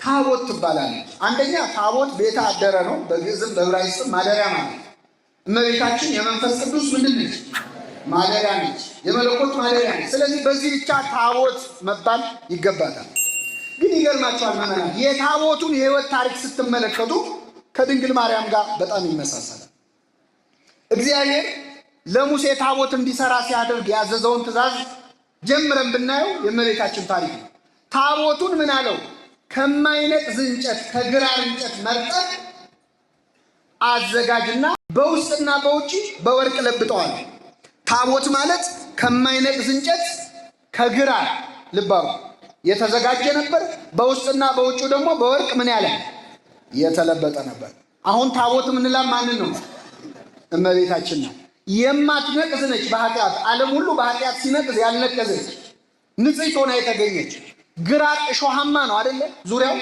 ታቦት ትባላለች። አንደኛ ታቦት ቤተ አደረ ነው። በግዕዝም በዕብራይስጥም ማደሪያ ማለት። እመቤታችን የመንፈስ ቅዱስ ምንድን ነች? ማደሪያ ነች። የመለኮት ማደሪያ ነች። ስለዚህ በዚህ ብቻ ታቦት መባል ይገባታል። ግን ይገርማቸዋል መናን የታቦቱን የህይወት ታሪክ ስትመለከቱ ከድንግል ማርያም ጋር በጣም ይመሳሰላል። እግዚአብሔር ለሙሴ ታቦት እንዲሰራ ሲያደርግ ያዘዘውን ትእዛዝ ጀምረን ብናየው የእመቤታችን ታሪክ ነው። ታቦቱን ምን አለው? ከማይነቅዝ እንጨት ከግራር እንጨት መርጠህ አዘጋጅና በውስጥና በውጪ በወርቅ ለብጠዋል። ታቦት ማለት ከማይነቅዝ እንጨት ከግራር ልባሩ የተዘጋጀ ነበር። በውስጥና በውጪ ደግሞ በወርቅ ምን ያለ የተለበጠ ነበር። አሁን ታቦት ምንላ ማንን ነው? እመቤታችን ነው። የማትነቅዝ ነች። በኃጢአት ዓለም ሁሉ በኃጢአት ሲነቅዝ ያልነቀዘች ንጽሕት ሆና የተገኘች። ግራር እሾሃማ ነው አይደለ? ዙሪያው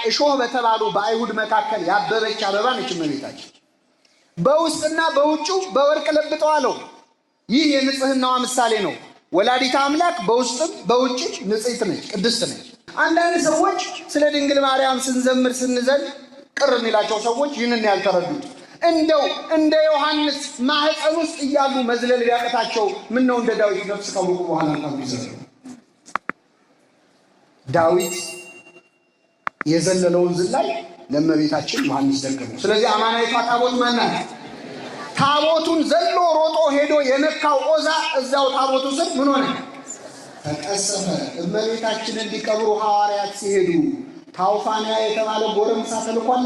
እሾህ በተባሉ በአይሁድ መካከል ያበበች አበባ ነች እመቤታችን። በውስጥና በውጩ በወርቅ ለብጠዋለው። ይህ የንጽህናዋ ምሳሌ ነው። ወላዲተ አምላክ በውስጥም በውጭ ንጽሕት ነች፣ ቅድስት ነች። አንዳንድ ሰዎች ስለ ድንግል ማርያም ስንዘምር ስንዘል ቅር የሚላቸው ሰዎች ይህንን ያልተረዱት እንደው እንደ ዮሐንስ ማህፀን ውስጥ እያሉ መዝለል ቢያቀታቸው ምን ነው እንደ ዳዊት ነፍስ ካወቁ በኋላ እንኳን ይዘሉ። ዳዊት የዘለለውን ዝላይ ለእመቤታችን ዮሐንስ ደገመው። ስለዚህ አማናዊቷ ታቦት ማናት? ታቦቱን ዘሎ ሮጦ ሄዶ የነካው ኦዛ እዛው ታቦቱ ስር ምን ሆነ? ተቀሰፈ። እመቤታችንን እንዲቀብሩ ሐዋርያት ሲሄዱ ታውፋንያ የተባለ ጎረምሳ ተልኳል።